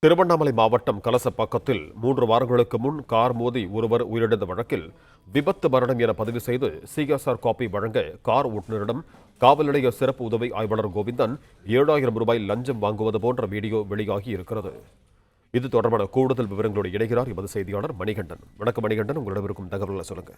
திருவண்ணாமலை மாவட்டம் கலசப்பாக்கத்தில் 3 வாரங்களுக்கு முன் கார் மோதி ஒருவர் உயிரிழந்த வழக்கில் விபத்து மரணம் என பதிவு செய்து சிஎஸ்ஆர் காப்பி வழங்க கார் ஓட்டுநரிடம் காவல் நிலைய சிறப்பு உதவி ஆய்வாளர் கோவிந்தன் 7,000 ரூபாய் லஞ்சம் வாங்குவது போன்ற வீடியோ வெளியாகி இருக்கிறது. இது தொடர்பான கூடுதல் விவரங்களோடு இணைகிறார் எமது செய்தியாளர் மணிகண்டன். வணக்கம் மணிகண்டன், உங்களிடம் இருக்கும் தகவல்களை சொல்லுங்க.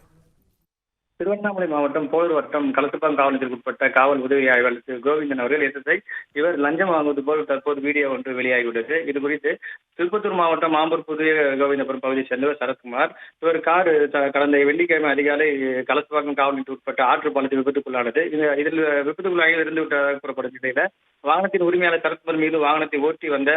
திருவண்ணாமலை மாவட்டம் போலூர் வட்டம் கலசப்பாக்கம் காவல் நிலையத்திற்கு உட்பட்ட காவல் உதவி ஆய்வாளர் கோவிந்தன் அவர்கள் எஸ்எஸ்ஐ இவர் லஞ்சம் வாங்குவது போல் தற்போது வீடியோ ஒன்று வெளியாகியுள்ளது. இது குறித்து திருப்பத்தூர் மாவட்டம் ஆம்பூர் புதிய கோவிந்தபுரம் பகுதியை சேர்ந்தவர் சரத்குமார். இவர் கார் கடந்த வெள்ளிக்கிழமை அதிகாலை கலசப்பாக்கம் காவல் நிலையத்திற்கு உட்பட்ட ஆற்று பாலத்தில் விபத்துக்குள்ளானது. இதில் விபத்துக்குள்ளாகி இருந்து விட்ட புறப்படும் நிலையில வாகனத்தின் உரிமையாளர் சரத்குமார் மீது வாகனத்தை ஓட்டி வந்த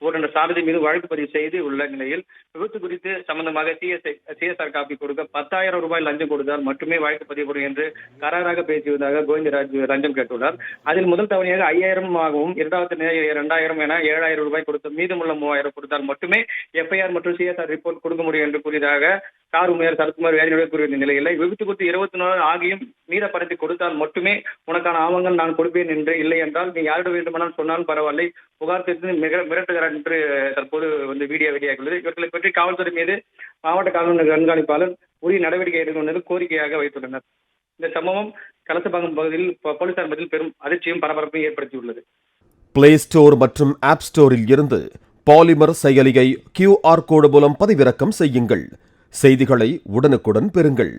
ஓட்டுநர் சாரதி மீது வழக்கு பதிவு செய்து உள்ள நிலையில் விபத்து குறித்து சம்பந்தமாக சிஎஸ்ஆர் காப்பி கொடுக்க 10,000 ரூபாய் லஞ்சம் கொடுத்தால் மட்டுமே வழக்கு பதிவுபடும் என்று கராராக பேசியதாக கோவிந்தராஜ் லஞ்சம் கேட்டுள்ளார். அதில் முதல் தவணையாக 5,000 ஆகவும், இரண்டாவது 2,000 என 7,000 ரூபாய் கொடுத்து மீதமுள்ள 3,000 கொடுத்தால் மட்டுமே எஃப்ஐஆர் மற்றும் சிஎஸ்ஆர் ரிப்போர்ட் கொடுக்க முடியும் என்று கூறியதாக கார் உரிமையாளர் சரத்குமார் வேதனையுடன் கூறிய நிலையில் விபத்து குறித்து 24 ஆகியும் மீத பணத்தை கொடுத்தால் மட்டுமே உனக்கான ஆவணங்கள் நான் கொடுப்பேன் என்று, இல்லை என்றால் நீ யாரிடம் வேண்டுமானால் சொன்னாலும் பரவாயில்லை, புகார் தெரிந்து மிரட்டுகிறார் என்று தற்போது வீடியோ வெளியாகியுள்ளது. இவர்களை பற்றி காவல்துறை மீது மாவட்ட காவல் கண்காணிப்பாளர் உரிய நடவடிக்கை எடுக்கும் கோரிக்கையாக வைத்துள்ளனர். இந்த சம்பவம் கலசப்பாக்கம் பகுதியில் போலீசார் மத்தியில் பெரும் அதிர்ச்சியும் பரபரப்பையும் ஏற்படுத்தியுள்ளது. பிளே ஸ்டோர் மற்றும் ஆப் ஸ்டோரில் இருந்து பாலிமர் செயலியை QR கோடு மூலம் பதிவிறக்கம் செய்யுங்கள். செய்திகளை உடனுக்குடன் பெறுங்கள்.